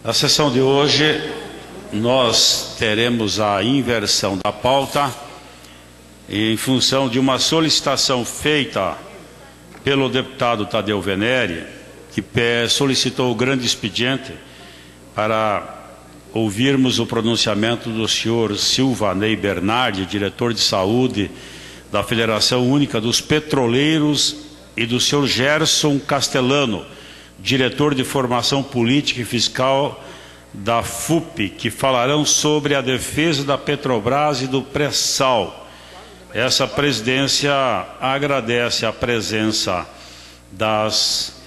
Na sessão de hoje, nós teremos a inversão da pauta em função de uma solicitação feita pelo deputado Tadeu Venere, que solicitou o grande expediente para ouvirmos o pronunciamento do senhor Silvanei Bernardi, diretor de saúde da Federação Única dos Petroleiros, e do senhor Gerson Castellano, diretor de formação política e fiscal da FUP, que falarão sobre a defesa da Petrobras e do pré-sal. Essa presidência agradece a presença das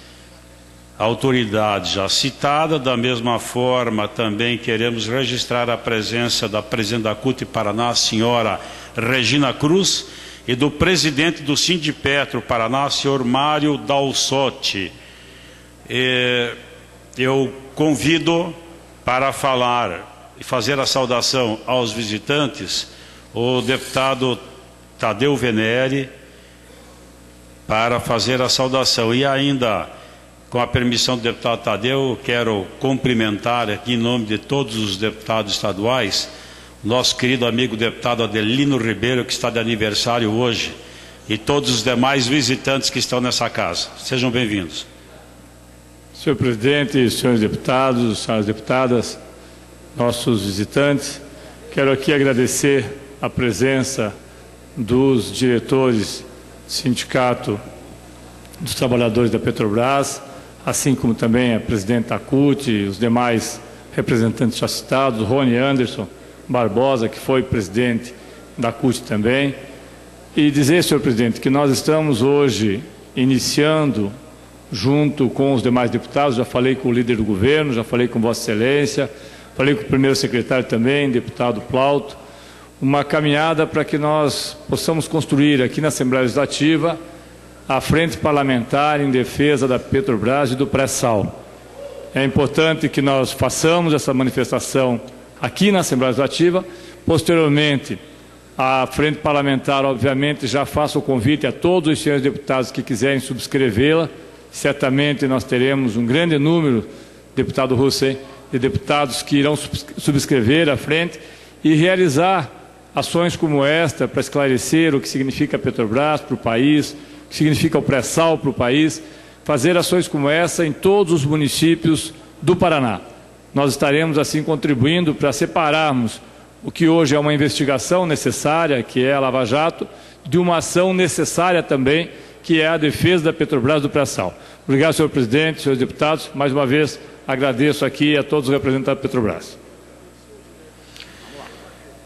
autoridades já citadas. Da mesma forma, também queremos registrar a presença da presidente da CUT Paraná, a senhora Regina Cruz, e do presidente do Sindipetro Paraná, senhor Mário Dalsotti. Eu convido para falar e fazer a saudação aos visitantes o deputado Tadeu Venere, para fazer a saudação. E ainda, com a permissão do deputado Tadeu, quero cumprimentar aqui em nome de todos os deputados estaduais, nosso querido amigo deputado Adelino Ribeiro, que está de aniversário hoje, e todos os demais visitantes que estão nessa casa. Sejam bem-vindos. Senhor presidente, senhores deputados, senhoras deputadas, nossos visitantes, quero aqui agradecer a presença dos diretores do Sindicato dos Trabalhadores da Petrobras, assim como também a presidente da CUT, os demais representantes já citados, Rony Anderson Barbosa, que foi presidente da CUT também, e dizer, senhor presidente, que nós estamos hoje iniciando, junto com os demais deputados, já falei com o líder do governo, já falei com Vossa Excelência, falei com o primeiro secretário também, deputado Plauto, uma caminhada para que nós possamos construir aqui na Assembleia Legislativa a frente parlamentar em defesa da Petrobras e do pré-sal. É importante que nós façamos essa manifestação aqui na Assembleia Legislativa. Posteriormente, a frente parlamentar, obviamente, já faça o convite a todos os senhores deputados que quiserem subscrevê-la. Certamente nós teremos um grande número, deputado Russem, de deputados que irão subscrever a frente e realizar ações como esta para esclarecer o que significa a Petrobras para o país, o que significa o pré-sal para o país, fazer ações como essa em todos os municípios do Paraná. Nós estaremos assim contribuindo para separarmos o que hoje é uma investigação necessária, que é a Lava Jato, de uma ação necessária também, que é a defesa da Petrobras do pré-sal. Obrigado, senhor presidente, senhores deputados. Mais uma vez, agradeço aqui a todos os representantes da Petrobras.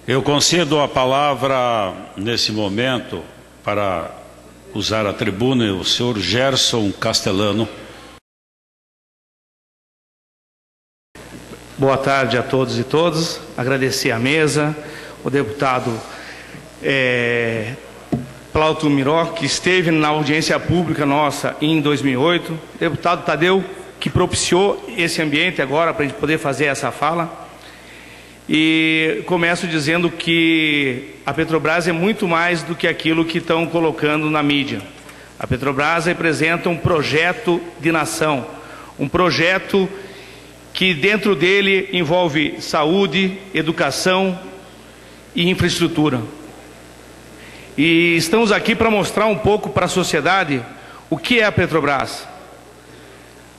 Eu concedo a palavra, nesse momento, para usar a tribuna, o senhor Gerson Castellano. Boa tarde a todos e todas. Agradecer a mesa, o deputado Plauto Miró, que esteve na audiência pública nossa em 2008, deputado Tadeu, que propiciou esse ambiente agora para a gente poder fazer essa fala. E começo dizendo que a Petrobras é muito mais do que aquilo que estão colocando na mídia. A Petrobras representa um projeto de nação, um projeto que dentro dele envolve saúde, educação e infraestrutura. E estamos aqui para mostrar um pouco para a sociedade o que é a Petrobras,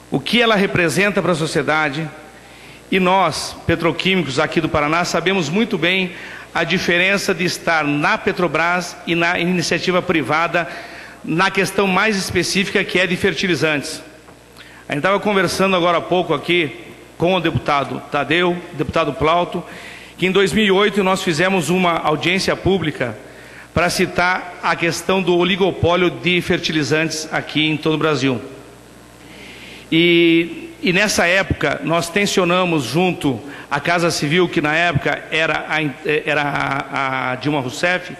o que ela representa para a sociedade. E nós, petroquímicos aqui do Paraná, sabemos muito bem a diferença de estar na Petrobras e na iniciativa privada, na questão mais específica, que é de fertilizantes. A gente estava conversando agora há pouco aqui com o deputado Tadeu, deputado Plauto, que em 2008 nós fizemos uma audiência pública para citar a questão do oligopólio de fertilizantes aqui em todo o Brasil. E nessa época nós tensionamos junto à Casa Civil, que na época era a Dilma Rousseff,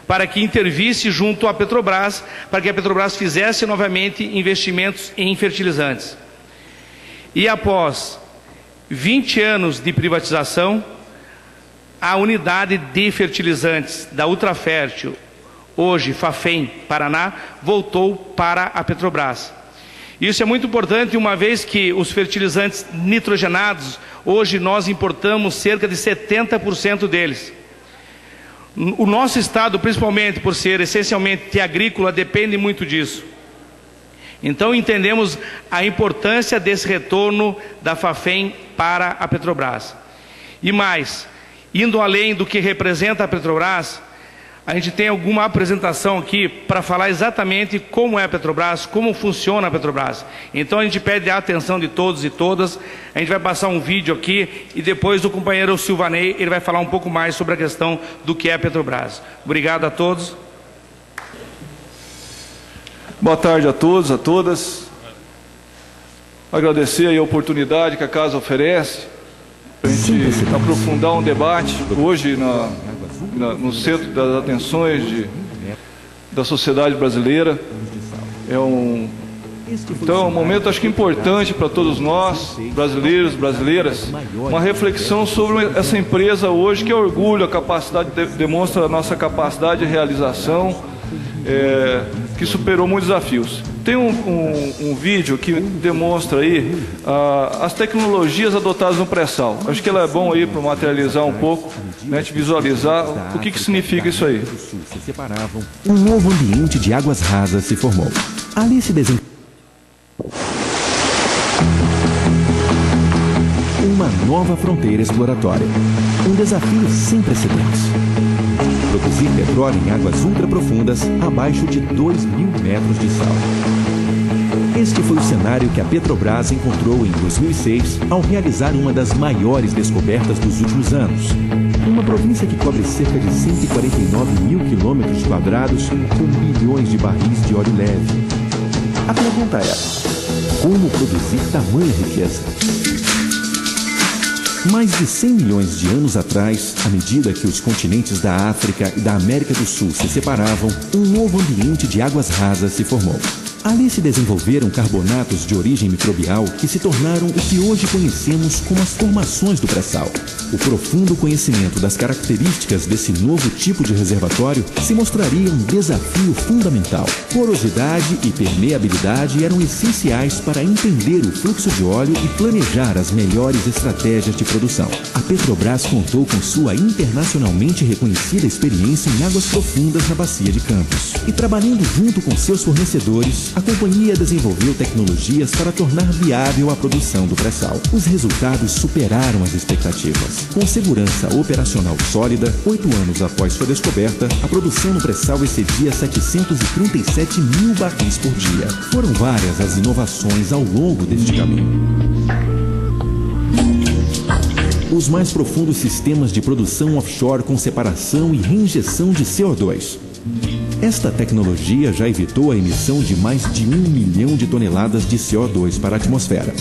para que intervisse junto à Petrobras, para que a Petrobras fizesse novamente investimentos em fertilizantes. E após 20 anos de privatização, a unidade de fertilizantes da Ultrafértil, hoje Fafem Paraná, voltou para a Petrobras. Isso é muito importante, uma vez que os fertilizantes nitrogenados, hoje nós importamos cerca de 70% deles. O nosso estado, principalmente por ser essencialmente agrícola, depende muito disso. Então entendemos a importância desse retorno da Fafem para a Petrobras. E mais, indo além do que representa a Petrobras, a gente tem alguma apresentação aqui para falar exatamente como é a Petrobras, como funciona a Petrobras. Então a gente pede a atenção de todos e todas. A gente vai passar um vídeo aqui e depois o companheiro Silvanei, ele vai falar um pouco mais sobre a questão do que é a Petrobras. Obrigado a todos. Boa tarde a todos, a todas. Agradecer aí a oportunidade que a casa oferece para a gente aprofundar um debate hoje no centro das atenções da sociedade brasileira. Então é um momento, acho que importante para todos nós, brasileiros, brasileiras, uma reflexão sobre essa empresa hoje, que é orgulho, a capacidade, demonstra a nossa capacidade de realização, que superou muitos desafios. Tem um vídeo que demonstra aí as tecnologias adotadas no pré-sal. Acho que ela é bom aí para materializar um pouco, né, de visualizar o que significa isso aí. Um novo ambiente de águas rasas se formou. Ali se desenvolveu uma nova fronteira exploratória. Um desafio sem precedentes. Produzir petróleo em águas ultraprofundas abaixo de 2.000 metros de sal. Este foi o cenário que a Petrobras encontrou em 2006 ao realizar uma das maiores descobertas dos últimos anos. Uma província que cobre cerca de 149 mil quilômetros quadrados com milhões de barris de óleo leve. A pergunta é: como produzir tamanha riqueza? Mais de 100 milhões de anos atrás, à medida que os continentes da África e da América do Sul se separavam, um novo ambiente de águas rasas se formou. Ali se desenvolveram carbonatos de origem microbial que se tornaram o que hoje conhecemos como as formações do pré-sal. O profundo conhecimento das características desse novo tipo de reservatório se mostraria um desafio fundamental. Porosidade e permeabilidade eram essenciais para entender o fluxo de óleo e planejar as melhores estratégias de produção. A Petrobras contou com sua internacionalmente reconhecida experiência em águas profundas na Bacia de Campos. E trabalhando junto com seus fornecedores, a companhia desenvolveu tecnologias para tornar viável a produção do pré-sal. Os resultados superaram as expectativas. Com segurança operacional sólida, 8 anos após sua descoberta, a produção no pré-sal excedia 737 mil barris por dia. Foram várias as inovações ao longo deste caminho. Os mais profundos sistemas de produção offshore com separação e reinjeção de CO2. Esta tecnologia já evitou a emissão de mais de 1 milhão de toneladas de CO2 para a atmosfera.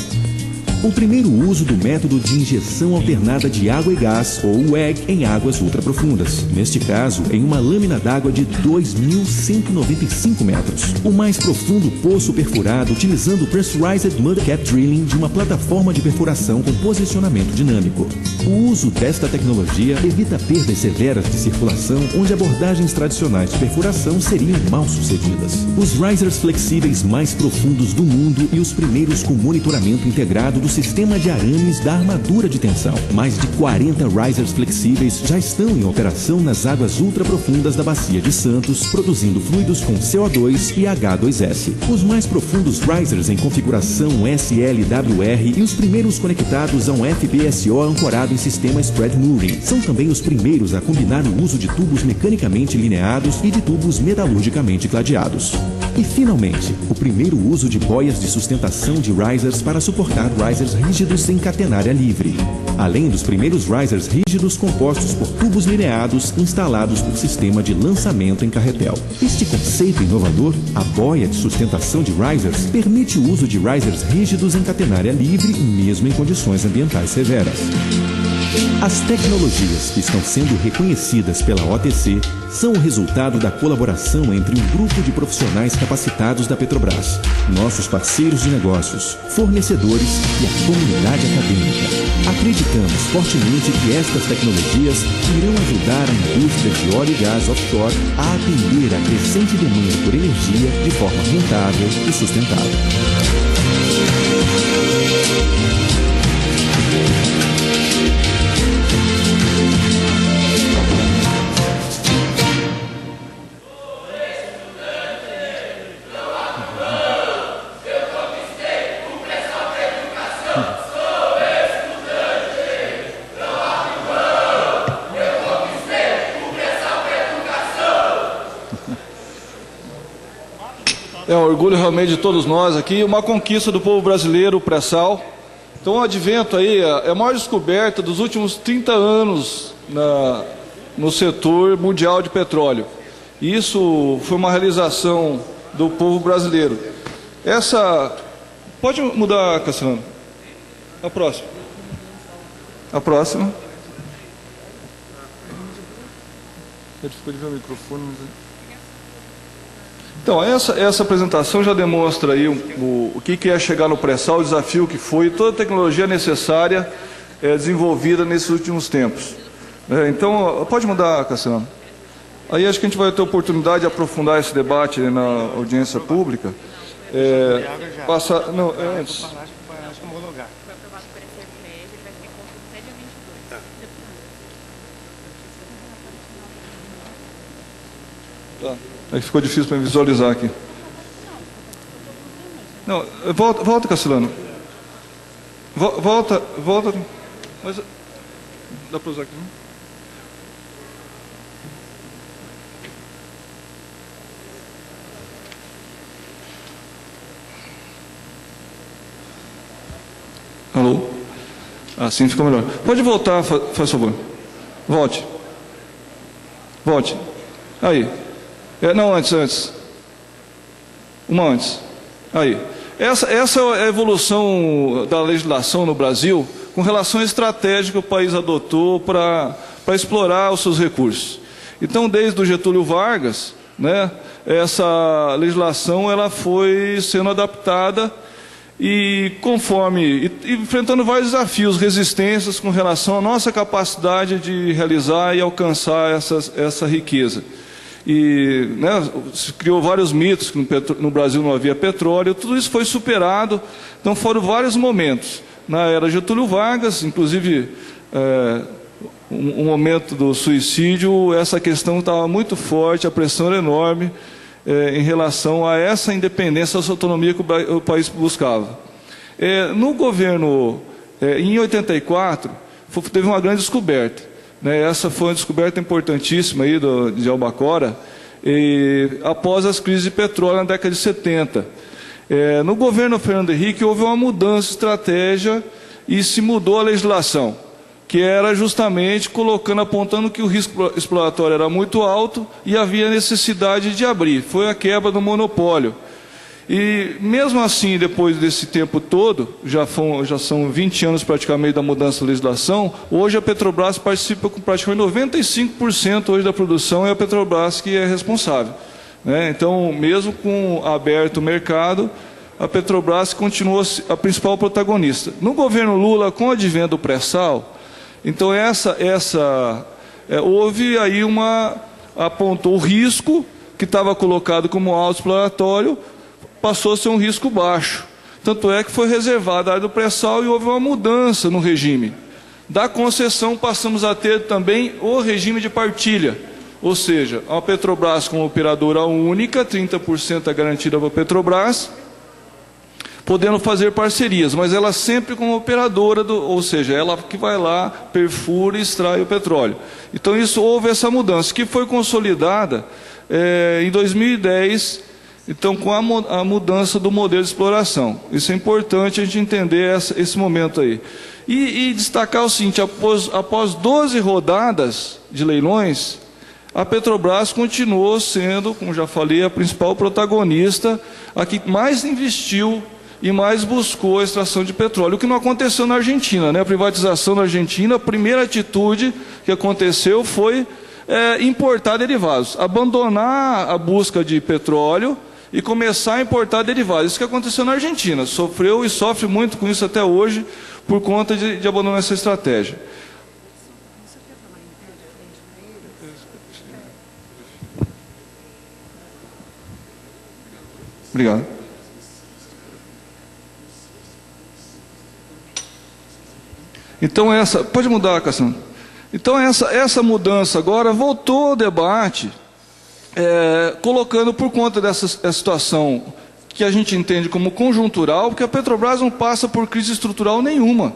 O primeiro uso do método de injeção alternada de água e gás, ou WEG, em águas ultraprofundas. Neste caso, em uma lâmina d'água de 2.195 metros. O mais profundo poço perfurado utilizando o Pressurized Mud Cap Drilling de uma plataforma de perfuração com posicionamento dinâmico. O uso desta tecnologia evita perdas severas de circulação, onde abordagens tradicionais de perfuração seriam mal sucedidas. Os risers flexíveis mais profundos do mundo e os primeiros com monitoramento integrado do sistema de arames da armadura de tensão. Mais de 40 risers flexíveis já estão em operação nas águas ultraprofundas da Bacia de Santos, produzindo fluidos com CO2 e H2S. Os mais profundos risers em configuração SLWR e os primeiros conectados a um FPSO ancorado em sistema spread mooring. São também os primeiros a combinar o uso de tubos mecanicamente lineados e de tubos metalurgicamente cladeados. E, finalmente, o primeiro uso de boias de sustentação de risers para suportar risers rígidos em catenária livre. Além dos primeiros risers rígidos compostos por tubos lineados instalados por sistema de lançamento em carretel. Este conceito inovador, a boia de sustentação de risers, permite o uso de risers rígidos em catenária livre, mesmo em condições ambientais severas. As tecnologias que estão sendo reconhecidas pela OTC são o resultado da colaboração entre um grupo de profissionais capacitados da Petrobras, nossos parceiros de negócios, fornecedores e a comunidade acadêmica. Acreditamos fortemente que estas tecnologias irão ajudar a indústria de óleo e gás offshore a atender a crescente demanda por energia de forma rentável e sustentável. É um orgulho realmente de todos nós aqui, uma conquista do povo brasileiro, o pré-sal. Então o advento aí é a maior descoberta dos últimos 30 anos no setor mundial de petróleo. E isso foi uma realização do povo brasileiro. Pode mudar, Cassiano? A próxima. A próxima. Ficou de ver o microfone. Então, essa apresentação já demonstra aí o que é chegar no pré-sal, o desafio que foi, toda a tecnologia necessária desenvolvida nesses últimos tempos. Então, pode mudar, Cassiano. Aí acho que a gente vai ter oportunidade de aprofundar esse debate na audiência pública. Não, antes. Tá. É que ficou difícil para visualizar aqui. Não, volta, Cassilano. Volta. Mas dá para usar aqui, não? Alô? Assim ficou melhor. Pode voltar, faz favor. Volte. Aí. Não, antes. Uma antes. Aí. Essa é a evolução da legislação no Brasil com relação à estratégia que o país adotou para explorar os seus recursos. Então, desde o Getúlio Vargas, né, essa legislação ela foi sendo adaptada e enfrentando vários desafios, resistências com relação à nossa capacidade de realizar e alcançar essa riqueza. E se criou vários mitos que no Brasil não havia petróleo, tudo isso foi superado. Então foram vários momentos. Na era Getúlio Vargas, inclusive um momento do suicídio, essa questão estava muito forte, a pressão era enorme em relação a essa independência, essa autonomia que o país buscava. No governo, em 84, teve uma grande descoberta. Essa foi uma descoberta importantíssima aí de Albacora, após as crises de petróleo na década de 70. No governo Fernando Henrique houve uma mudança de estratégia e se mudou a legislação, que era justamente apontando que o risco exploratório era muito alto e havia necessidade de abrir. Foi a quebra do monopólio. E mesmo assim, depois desse tempo todo, já são 20 anos praticamente da mudança da legislação, hoje a Petrobras participa com praticamente 95% hoje da produção, é a Petrobras que é responsável. Então, mesmo com aberto o mercado, a Petrobras continua a principal protagonista. No governo Lula, com o advento do pré-sal, então houve aí apontou o risco que estava colocado como alto exploratório, passou a ser um risco baixo. Tanto é que foi reservada a área do pré-sal e houve uma mudança no regime. Da concessão passamos a ter também o regime de partilha, ou seja, a Petrobras como operadora única, 30% é garantida para a Petrobras, podendo fazer parcerias, mas ela sempre como operadora, ou seja, ela que vai lá, perfura e extrai o petróleo. Então houve essa mudança, que foi consolidada em 2010, então, com a mudança do modelo de exploração. Isso é importante a gente entender esse momento aí. E destacar o seguinte, após 12 rodadas de leilões, a Petrobras continuou sendo, como já falei, a principal protagonista, a que mais investiu e mais buscou a extração de petróleo, o que não aconteceu na Argentina, né? A privatização na Argentina, a primeira atitude que aconteceu foi importar derivados, abandonar a busca de petróleo e começar a importar derivados. Isso que aconteceu na Argentina, sofreu e sofre muito com isso até hoje, por conta de abandonar essa estratégia. Obrigado. Então pode mudar, Cassiano. Então essa mudança agora voltou ao debate, colocando por conta dessa situação que a gente entende como conjuntural, porque a Petrobras não passa por crise estrutural nenhuma.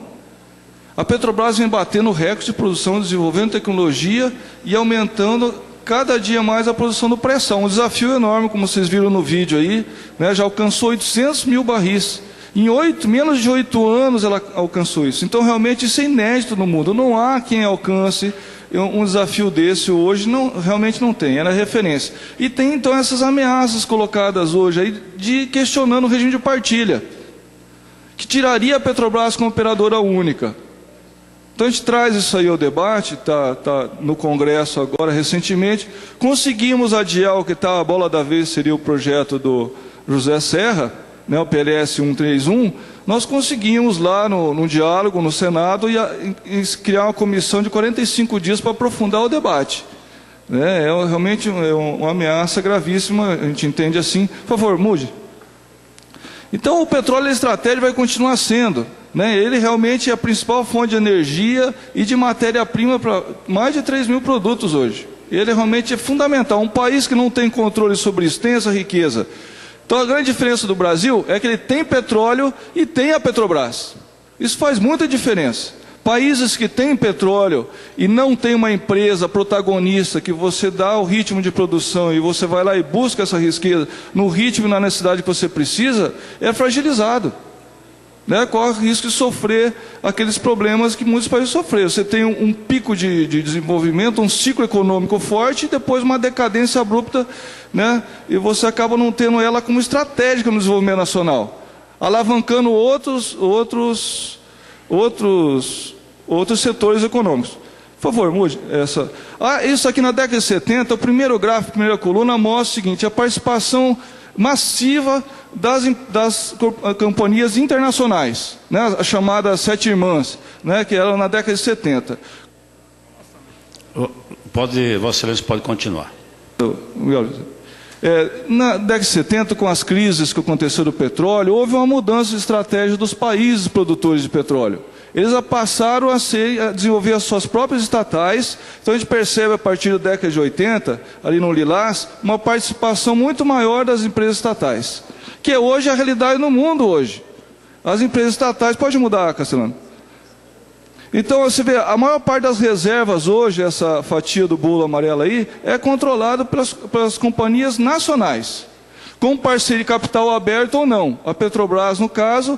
A Petrobras vem batendo recorde de produção, desenvolvendo tecnologia e aumentando cada dia mais a produção do pré-sal. Um desafio enorme, como vocês viram no vídeo aí, né, já alcançou 800 mil barris. Em menos de 8 anos ela alcançou isso. Então, realmente, isso é inédito no mundo. Não há quem alcance um desafio desse hoje, realmente não tem, era referência. E tem, então, essas ameaças colocadas hoje aí, questionando o regime de partilha, que tiraria a Petrobras como operadora única. Então, a gente traz isso aí ao debate, está no Congresso agora, recentemente. Conseguimos adiar o que está a bola da vez, seria o projeto do José Serra, né, o PLS 131, nós conseguimos lá no diálogo, no Senado, criar uma comissão de 45 dias para aprofundar o debate. Realmente uma ameaça gravíssima, a gente entende assim. Por favor, mude. Então, o petróleo estratégico vai continuar sendo. Ele realmente é a principal fonte de energia e de matéria-prima para mais de 3 mil produtos hoje. Ele realmente é fundamental. Um país que não tem controle sobre isso, tem essa riqueza. Então, a grande diferença do Brasil é que ele tem petróleo e tem a Petrobras. Isso faz muita diferença. Países que têm petróleo e não tem uma empresa protagonista que você dá o ritmo de produção e você vai lá e busca essa riqueza no ritmo e na necessidade que você precisa, é fragilizado. Corre o risco de sofrer aqueles problemas que muitos países sofreram. Você tem um pico de desenvolvimento, um ciclo econômico forte e depois uma decadência abrupta, e você acaba não tendo ela como estratégica no desenvolvimento nacional, alavancando outros setores econômicos. Por favor, mude essa. Isso aqui na década de 70, o primeiro gráfico, a primeira coluna, mostra o seguinte: a participação massiva das companhias internacionais, as chamadas Sete Irmãs, que eram na década de 70. Vossa Excelência pode continuar. Na década de 70, com as crises que aconteceram do petróleo, houve uma mudança de estratégia dos países produtores de petróleo. Eles passaram a desenvolver as suas próprias estatais. Então a gente percebe a partir da década de 80, ali no Lilás, uma participação muito maior das empresas estatais, que é hoje a realidade no mundo hoje. As empresas estatais, pode mudar, Castelano. Então você vê, a maior parte das reservas hoje, essa fatia do bolo amarelo aí, é controlada pelas companhias nacionais, com parceria de capital aberto ou não. A Petrobras, no caso,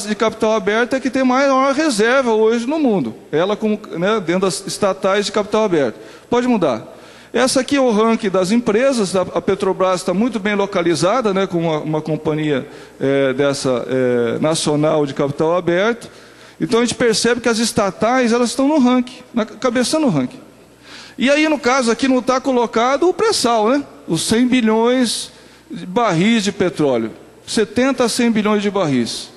de capital aberto é que tem maior reserva hoje no mundo. Ela dentro das estatais de capital aberto. Pode mudar. Essa aqui é o ranking das empresas. A Petrobras está muito bem localizada, com uma companhia nacional de capital aberto. Então a gente percebe que as estatais elas estão no ranking, cabeçando o ranking. E aí, no caso aqui, não está colocado o pré-sal, os 100 bilhões de barris de petróleo. 70 a 100 bilhões de barris.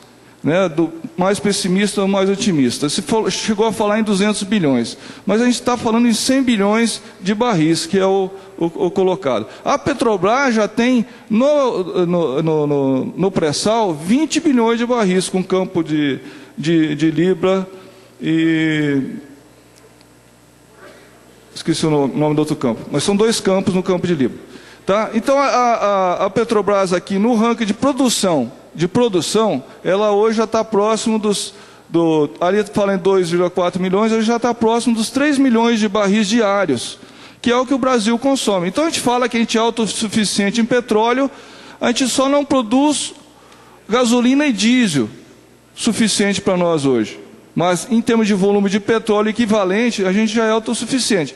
Do mais pessimista ao mais otimista. Chegou a falar em 200 bilhões, mas a gente está falando em 100 bilhões de barris, que é o colocado. A Petrobras já tem no pré-sal 20 bilhões de barris, com campo de Libra e... esqueci o nome do outro campo, mas são 2 campos no campo de Libra. Então a Petrobras aqui no ranking de produção, ela hoje já está próximo ali fala em 2,4 milhões, hoje já está próximo dos 3 milhões de barris diários, que é o que o Brasil consome. Então a gente fala que a gente é autossuficiente em petróleo, a gente só não produz gasolina e diesel suficiente para nós hoje. Mas em termos de volume de petróleo equivalente, a gente já é autossuficiente.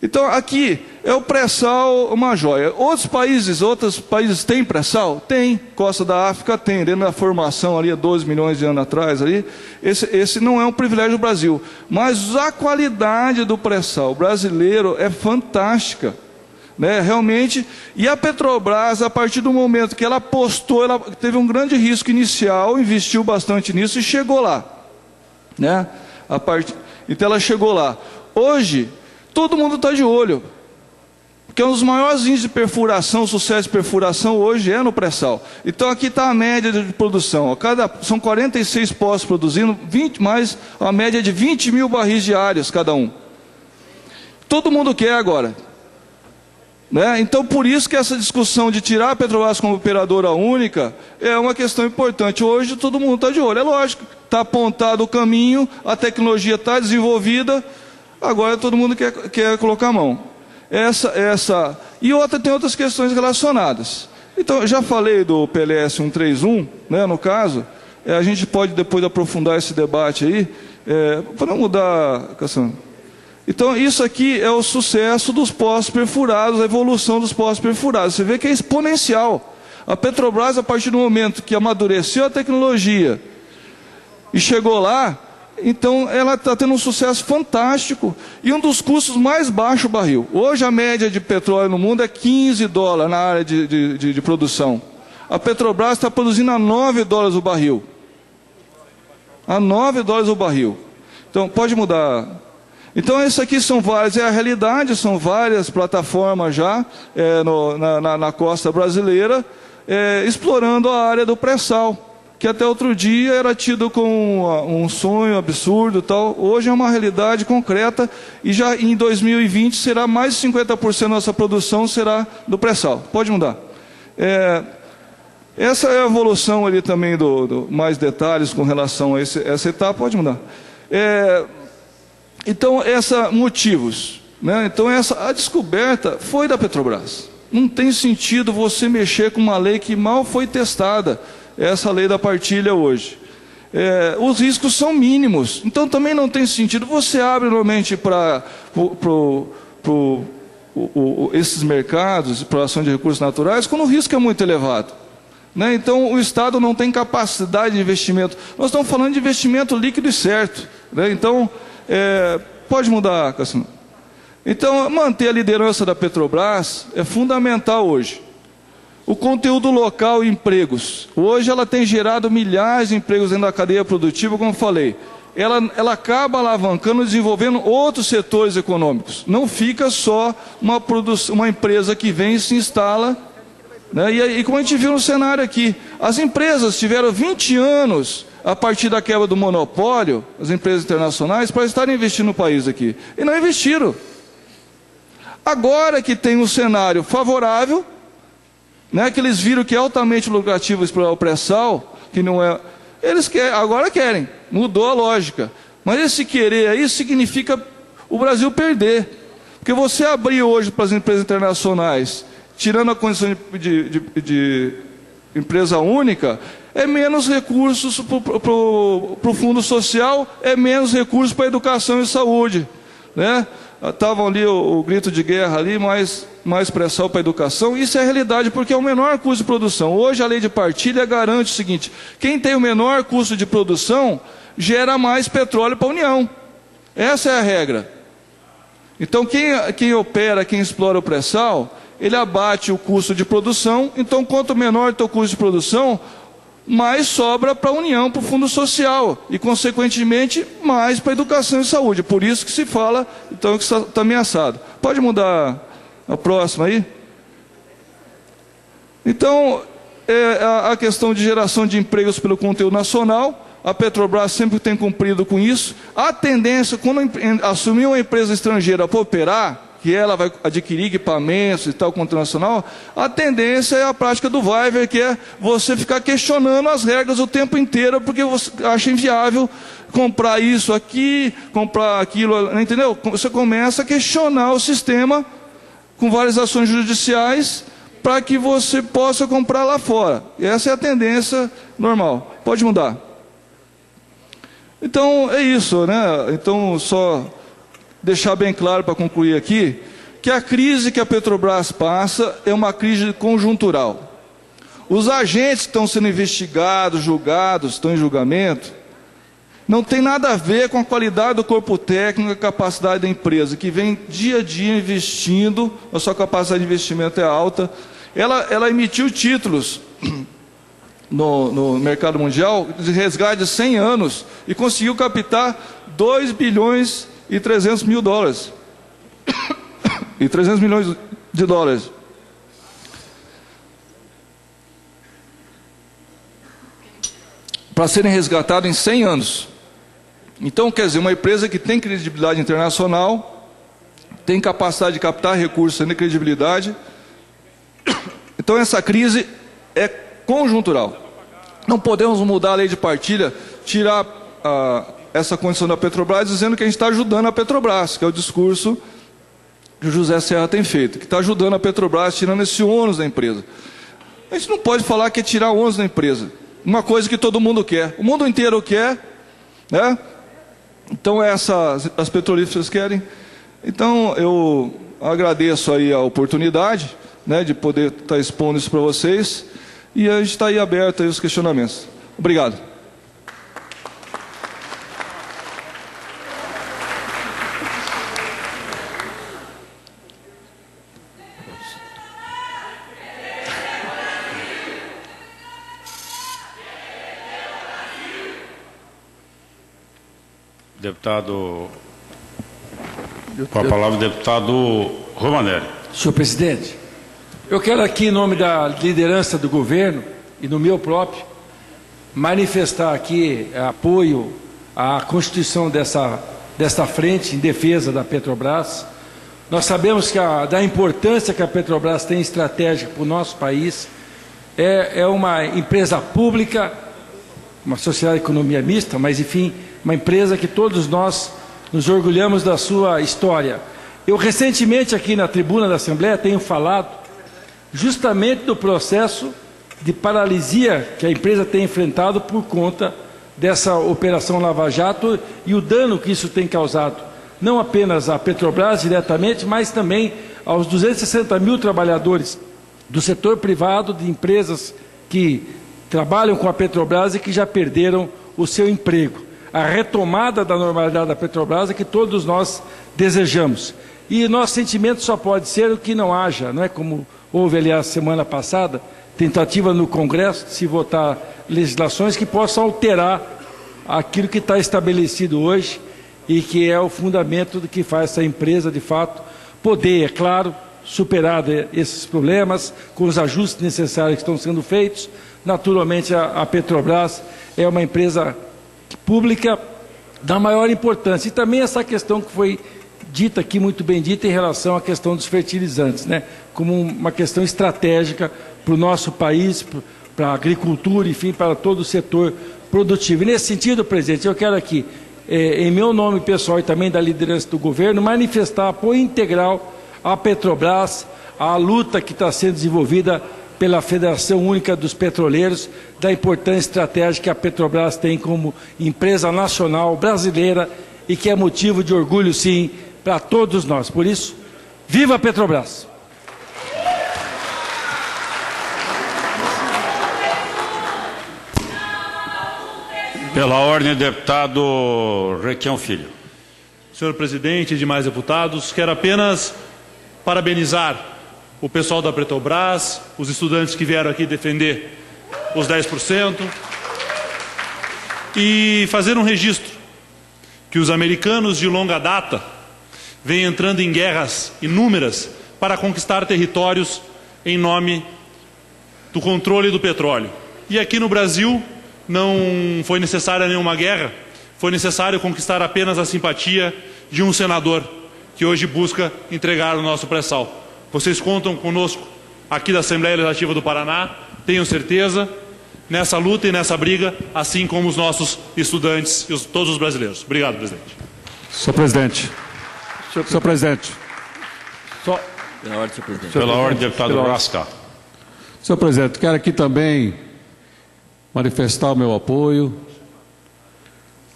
Então aqui É o pré-sal uma joia. Outros países têm pré-sal? Tem. Costa da África tem. Dentro da formação ali, há 12 milhões de anos atrás, ali, esse não é um privilégio do Brasil. Mas a qualidade do pré-sal brasileiro é fantástica. Né? Realmente. E a Petrobras, a partir do momento que ela apostou, ela teve um grande risco inicial, investiu bastante nisso e chegou lá. Né? Então ela chegou lá. Hoje, todo mundo está de olho. Porque um dos maiores índices de perfuração, sucesso de perfuração hoje é no pré-sal. Então aqui está a média de produção. São 46 poços produzindo, mais a média de 20 mil barris diários cada um. Todo mundo quer agora. Né? Então por isso que essa discussão de tirar a Petrobras como operadora única é uma questão importante. Hoje todo mundo está de olho, é lógico. Está apontado o caminho, a tecnologia está desenvolvida, agora todo mundo quer colocar a mão. E tem outras questões relacionadas. Então, eu já falei do PLS 131, né, no caso, a gente pode depois aprofundar esse debate aí, para não mudar, Cassiano. Então, isso aqui é o sucesso dos poços perfurados, a evolução dos poços perfurados. Você vê que é exponencial. A Petrobras, a partir do momento que amadureceu a tecnologia e chegou lá, então ela está tendo um sucesso fantástico e um dos custos mais baixos o barril. Hoje a média de petróleo no mundo é $15 na área de produção. A Petrobras está produzindo a $9 o barril. A $9 o barril. Então pode mudar. Então isso aqui são várias, é a realidade, são várias plataformas já na costa brasileira, explorando a área do pré-sal, que até outro dia era tido como um sonho absurdo tal. Hoje é uma realidade concreta e já em 2020 será mais de 50% da nossa produção será do pré-sal. Pode mudar. Essa é a evolução ali também mais detalhes com relação a essa etapa. Pode mudar. Então, motivos. Né? Então, a descoberta foi da Petrobras. Não tem sentido você mexer com uma lei que mal foi testada. Essa lei da partilha hoje. Os riscos são mínimos, então também não tem sentido. Você abre normalmente para esses mercados de exploração de recursos naturais quando o risco é muito elevado. Né? Então o Estado não tem capacidade de investimento. Nós estamos falando de investimento líquido e certo. Né? Então, pode mudar, Cassiano. Então, manter a liderança da Petrobras é fundamental hoje. O conteúdo local e empregos. Hoje ela tem gerado milhares de empregos dentro da cadeia produtiva, como eu falei. Ela acaba alavancando e desenvolvendo outros setores econômicos. Não fica só uma empresa que vem e se instala. Né? E como a gente viu no cenário aqui, as empresas tiveram 20 anos, a partir da quebra do monopólio, as empresas internacionais, para estarem investindo no país aqui. E não investiram. Agora que tem um cenário favorável, né, que eles viram que é altamente lucrativo explorar o pré-sal, que não é... agora querem, mudou a lógica. Mas esse querer aí significa o Brasil perder. Porque você abrir hoje para as empresas internacionais, tirando a condição de empresa única, é menos recursos para o fundo social, é menos recursos para a educação e saúde. Né? Estavam ali o grito de guerra ali, mais pressão para a educação. Isso é a realidade, porque é o menor custo de produção. Hoje a lei de partilha garante o seguinte: quem tem o menor custo de produção gera mais petróleo para a União. Essa é a regra. Então quem opera, quem explora o pré-sal, ele abate o custo de produção. Então quanto menor o teu custo de produção, mais sobra para a União, para o Fundo Social, e consequentemente mais para a educação e saúde. Por isso que se fala, então, que está ameaçado. Pode mudar a próxima aí? Então, a questão de geração de empregos pelo conteúdo nacional, a Petrobras sempre tem cumprido com isso. A tendência, quando assumir uma empresa estrangeira para operar, que ela vai adquirir equipamentos e tal, conteúdo nacional, a tendência é a prática do Weiver, que é você ficar questionando as regras o tempo inteiro, porque você acha inviável comprar isso aqui, comprar aquilo, entendeu? Você começa a questionar o sistema com várias ações judiciais para que você possa comprar lá fora. E essa é a tendência normal. Pode mudar. Então, é isso, né? Então, só deixar bem claro para concluir aqui, que a crise que a Petrobras passa é uma crise conjuntural. Os agentes que estão sendo investigados, julgados, estão em julgamento, não tem nada a ver com a qualidade do corpo técnico e a capacidade da empresa, que vem dia a dia investindo, a sua capacidade de investimento é alta. Ela emitiu títulos no mercado mundial de resgate de 100 anos e conseguiu captar 2 bilhões e 300 mil dólares. E 300 milhões de dólares. Para serem resgatados em 100 anos. Então, quer dizer, uma empresa que tem credibilidade internacional, tem capacidade de captar recursos, tem credibilidade. Então, essa crise é conjuntural. Não podemos mudar a lei de partilha, tirar essa condição da Petrobras, dizendo que a gente está ajudando a Petrobras, que é o discurso que o José Serra tem feito, que está ajudando a Petrobras, tirando esse ônus da empresa. A gente não pode falar que é tirar o ônus da empresa. Uma coisa que todo mundo quer. O mundo inteiro quer, né? Então, as petrolíferas querem. Então, eu agradeço aí a oportunidade, né, de poder estar expondo isso para vocês. E a gente está aí aberto aí aos questionamentos. Obrigado. Deputado, com a palavra o deputado Romanelli. Senhor presidente, eu quero aqui, em nome da liderança do governo e no meu próprio, manifestar aqui apoio à constituição dessa frente em defesa da Petrobras. Nós sabemos da importância que a Petrobras tem estratégica para o nosso país. É uma empresa pública, uma sociedade de economia mista, mas enfim, uma empresa que todos nós nos orgulhamos da sua história. Eu recentemente aqui na tribuna da Assembleia tenho falado justamente do processo de paralisia que a empresa tem enfrentado por conta dessa operação Lava Jato e o dano que isso tem causado, não apenas à Petrobras diretamente, mas também aos 260 mil trabalhadores do setor privado, de empresas que trabalham com a Petrobras e que já perderam o seu emprego. A retomada da normalidade da Petrobras é que todos nós desejamos. E nosso sentimento só pode ser o que não haja, não é como houve, aliás, semana passada, tentativa no Congresso de se votar legislações que possam alterar aquilo que está estabelecido hoje e que é o fundamento do que faz essa empresa, de fato, poder, é claro, superar esses problemas com os ajustes necessários que estão sendo feitos. Naturalmente, a Petrobras é uma empresa pública da maior importância. E também essa questão que foi dita aqui, muito bem dita, em relação à questão dos fertilizantes, né? Como uma questão estratégica para o nosso país, para a agricultura, enfim, para todo o setor produtivo. E nesse sentido, presidente, eu quero aqui, em meu nome pessoal e também da liderança do governo, manifestar apoio integral à Petrobras, à luta que está sendo desenvolvida pela Federação Única dos Petroleiros, da importância estratégica que a Petrobras tem como empresa nacional brasileira e que é motivo de orgulho, sim, para todos nós. Por isso, viva a Petrobras! Pela ordem, deputado Requião Filho. Senhor presidente e demais deputados, quero apenas parabenizar o pessoal da Petrobras, os estudantes que vieram aqui defender os 10%, e fazer um registro que os americanos de longa data vêm entrando em guerras inúmeras para conquistar territórios em nome do controle do petróleo. E aqui no Brasil não foi necessária nenhuma guerra, foi necessário conquistar apenas a simpatia de um senador que hoje busca entregar o nosso pré-sal. Vocês contam conosco aqui da Assembleia Legislativa do Paraná, tenho certeza, nessa luta e nessa briga, assim como os nossos estudantes e todos os brasileiros. Obrigado, presidente. Senhor presidente. Senhor presidente. Pela ordem, senhor presidente. Pela ordem, deputado Rasca. Senhor presidente, quero aqui também manifestar o meu apoio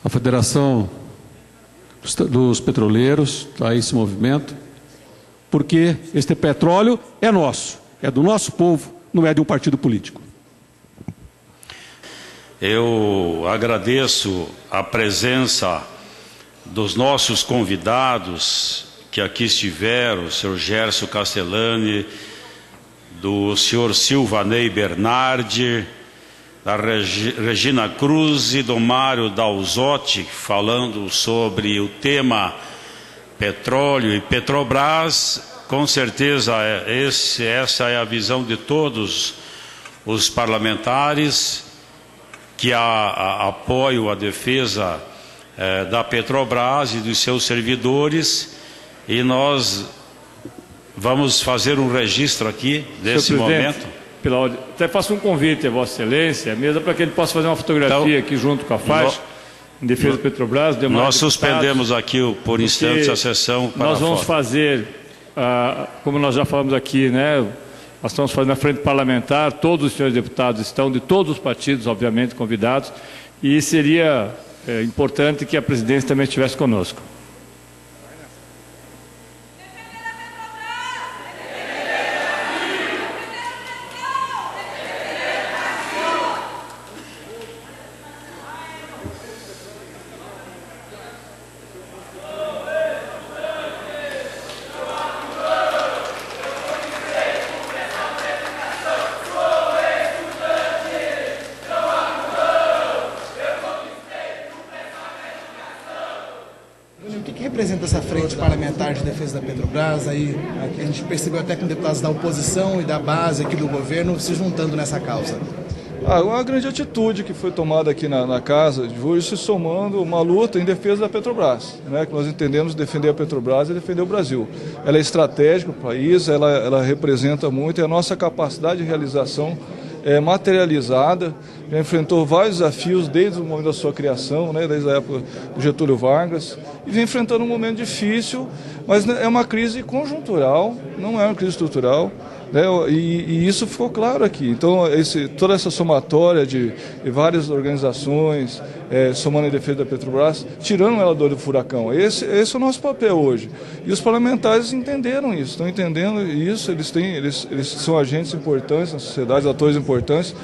à Federação dos Petroleiros, a esse movimento, porque este petróleo é nosso, é do nosso povo, não é de um partido político. Eu agradeço a presença dos nossos convidados que aqui estiveram, o senhor Gerson Castellani, do senhor Silvanei Bernardi, da Regina Cruz e do Mário Dalzotti, falando sobre o tema petróleo e Petrobras. Com certeza essa é a visão de todos os parlamentares que apoiam a defesa da Petrobras e dos seus servidores, e nós vamos fazer um registro aqui desse momento. Até faço um convite a Vossa Excelência, mesmo para que ele possa fazer uma fotografia aqui junto com a faixa, em defesa da Petrobras. Nós suspendemos aqui por instantes a sessão para nós vamos fazer, como nós já falamos aqui, né? Nós estamos fazendo a frente parlamentar, todos os senhores deputados estão, de todos os partidos, obviamente, convidados, e seria importante que a presidência também estivesse conosco. O que representa essa frente parlamentar de defesa da Petrobras? Aí a gente percebeu até com deputados da oposição e da base aqui do governo se juntando nessa causa. Uma grande atitude que foi tomada aqui na casa de hoje, se somando uma luta em defesa da Petrobras, né, que nós entendemos defender a Petrobras e defender o Brasil. Ela é estratégica para o país, ela representa muito, é a nossa capacidade de realização materializada, já enfrentou vários desafios desde o momento da sua criação, né, desde a época do Getúlio Vargas, e vem enfrentando um momento difícil, mas é uma crise conjuntural, não é uma crise estrutural, né, e isso ficou claro aqui. Então, toda essa somatória de várias organizações somando em defesa da Petrobras, tirando ela do olho do furacão. Esse é o nosso papel hoje. E os parlamentares entenderam isso, estão entendendo isso, eles são agentes importantes na sociedade, atores importantes,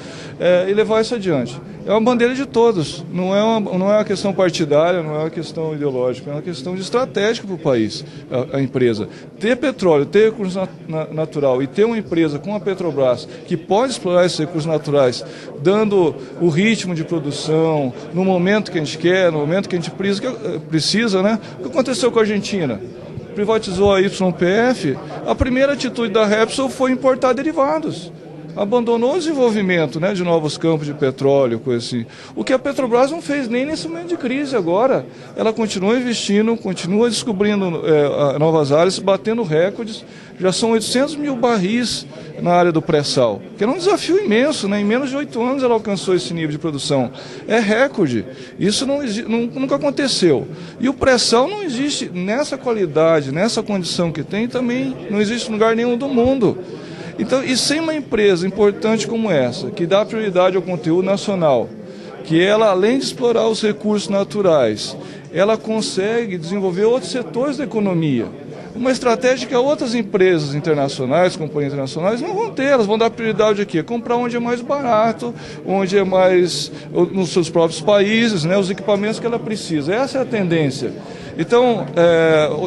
e levar isso adiante. É uma bandeira de todos, não é uma questão partidária, não é uma questão ideológica, é uma questão de estratégica para o país, a empresa. Ter petróleo, ter recurso natural e ter uma empresa como a Petrobras, que pode explorar esses recursos naturais, dando o ritmo de produção, no momento que a gente quer, no momento que a gente precisa, né? O que aconteceu com a Argentina? Privatizou a YPF, a primeira atitude da Repsol foi importar derivados. Abandonou o desenvolvimento, né, de novos campos de petróleo, coisa assim. O que a Petrobras não fez nem nesse momento de crise agora. Ela continua investindo, continua descobrindo novas áreas, batendo recordes. Já são 800 mil barris na área do pré-sal, que era um desafio imenso, né? Em menos de 8 anos ela alcançou esse nível de produção. É recorde. Isso nunca aconteceu. E o pré-sal não existe nessa qualidade, nessa condição que tem, também não existe em lugar nenhum do mundo. Então, e sem uma empresa importante como essa, que dá prioridade ao conteúdo nacional, que ela, além de explorar os recursos naturais, ela consegue desenvolver outros setores da economia. Uma estratégia que outras empresas internacionais, companhias internacionais, não vão ter. Elas vão dar prioridade aqui, comprar onde é mais barato, onde é mais nos seus próprios países, né, os equipamentos que ela precisa. Essa é a tendência. Então,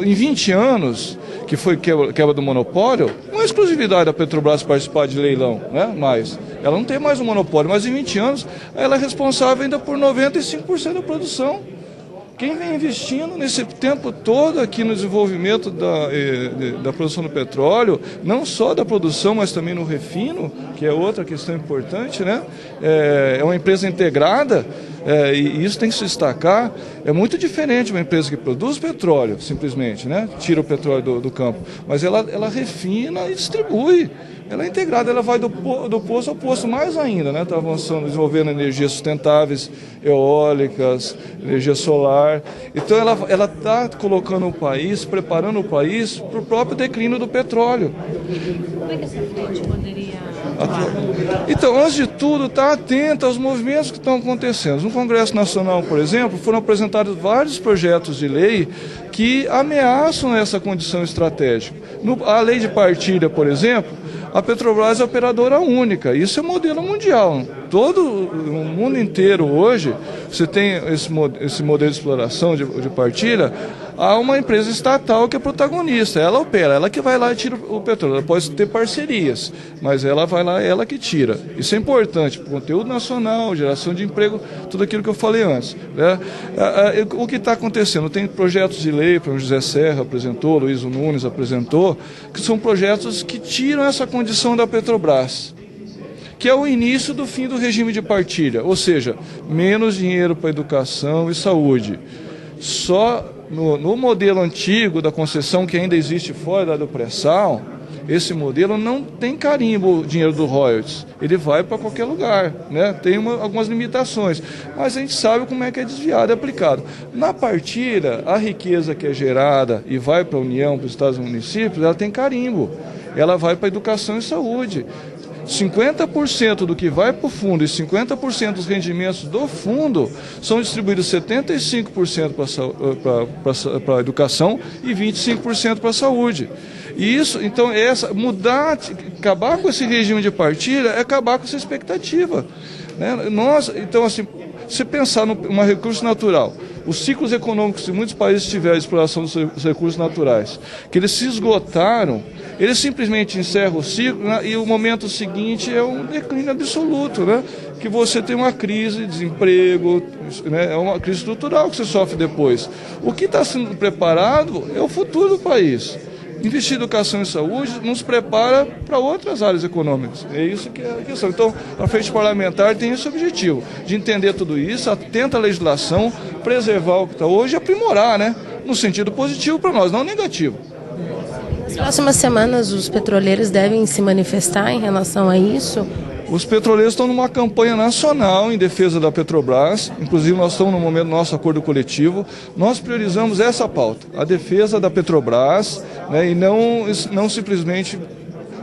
em 20 anos, que foi quebra do monopólio, não é exclusividade da Petrobras participar de leilão, né? Mas ela não tem mais um monopólio, mas em 20 anos ela é responsável ainda por 95% da produção. Quem vem investindo nesse tempo todo aqui no desenvolvimento da produção do petróleo, não só da produção, mas também no refino, que é outra questão importante, né? É uma empresa integrada, e isso tem que se destacar. É muito diferente uma empresa que produz petróleo, simplesmente, né? Tira o petróleo do campo, mas ela refina e distribui. ela é integrada, ela vai do poço ao poço mais ainda, né? Está avançando, desenvolvendo energias sustentáveis, eólicas, energia solar. Então ela está colocando o país, preparando o país para o próprio declínio do petróleo. Como é que essa frente poderia atuar? Então, antes de tudo, está atenta aos movimentos que estão acontecendo. No Congresso Nacional, por exemplo, foram apresentados vários projetos de lei que ameaçam essa condição estratégica. A lei de partilha, por exemplo, a Petrobras é operadora única. Isso é modelo mundial. Todo o mundo inteiro hoje, você tem esse modelo de exploração de partilha, há uma empresa estatal que é protagonista. Ela opera, ela que vai lá e tira o petróleo. Ela pode ter parcerias, mas ela vai lá, ela que tira. Isso é importante para o conteúdo nacional, geração de emprego, tudo aquilo que eu falei antes, né? O que está acontecendo? Tem projetos de lei, o José Serra apresentou, Luiz Nunes apresentou, que são projetos que tiram essa condição da Petrobras, que é o início do fim do regime de partilha, ou seja, menos dinheiro para educação e saúde. Só no modelo antigo da concessão, que ainda existe fora do pré-sal, esse modelo não tem carimbo o dinheiro do royalties, ele vai para qualquer lugar, né? Tem algumas limitações, mas a gente sabe como é que é desviado e aplicado. Na partilha, a riqueza que é gerada e vai para a União, para os estados e municípios, ela tem carimbo, ela vai para educação e saúde. 50% do que vai para o fundo e 50% dos rendimentos do fundo são distribuídos 75% para a educação e 25% para a saúde. E isso, então, acabar com esse regime de partilha é acabar com essa expectativa, né? Então, assim, se pensar num recurso natural, os ciclos econômicos que muitos países tiveram de exploração dos recursos naturais, que eles se esgotaram, eles simplesmente encerram o ciclo, né, e o momento seguinte é um declínio absoluto, né? Que você tem uma crise de desemprego, né? É uma crise estrutural que você sofre depois. O que está sendo preparado é o futuro do país. Investir em educação e saúde nos prepara para outras áreas econômicas. É isso que é a questão. Então, a frente parlamentar tem esse objetivo, de entender tudo isso, atenta à legislação, preservar o que está hoje e aprimorar, né? No sentido positivo para nós, não negativo. Nas próximas semanas, os petroleiros devem se manifestar em relação a isso? Os petroleiros estão numa campanha nacional em defesa da Petrobras, inclusive nós estamos no momento do nosso acordo coletivo, nós priorizamos essa pauta, a defesa da Petrobras, né, e não simplesmente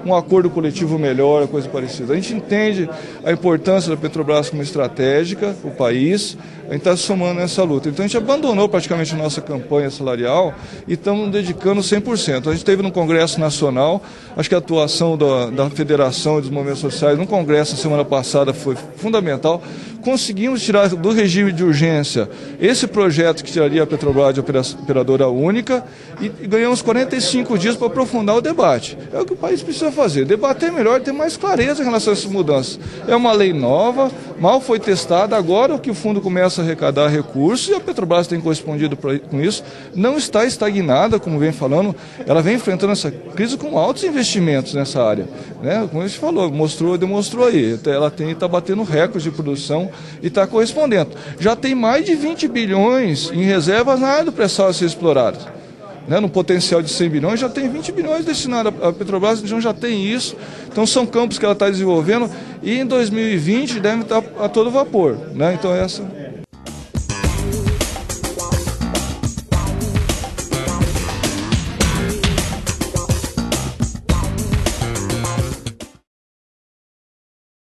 um acordo coletivo melhor, coisa parecida. A gente entende a importância da Petrobras como estratégica, o país, a gente está se somando nessa luta. Então a gente abandonou praticamente a nossa campanha salarial e estamos dedicando 100%. A gente teve no Congresso Nacional, acho que a atuação da Federação e dos Movimentos Sociais no Congresso na semana passada foi fundamental. Conseguimos tirar do regime de urgência esse projeto que tiraria a Petrobras de operadora única e ganhamos 45 dias para aprofundar o debate. É o que o país precisa fazer, debater melhor, ter mais clareza em relação a essas mudanças. É uma lei nova, mal foi testada, agora o que o fundo começa a arrecadar recursos e a Petrobras tem correspondido com isso, não está estagnada, como vem falando, ela vem enfrentando essa crise com altos investimentos nessa área, né? Como a gente falou, demonstrou aí, ela está batendo recorde de produção e está correspondendo. Já tem mais de 20 bilhões em reservas na área do pré-sal a ser exploradas. Né, no potencial de 100 bilhões, já tem 20 bilhões destinados à Petrobras, então já tem isso. Então são campos que ela está desenvolvendo e em 2020 deve estar a todo vapor, né? Então essa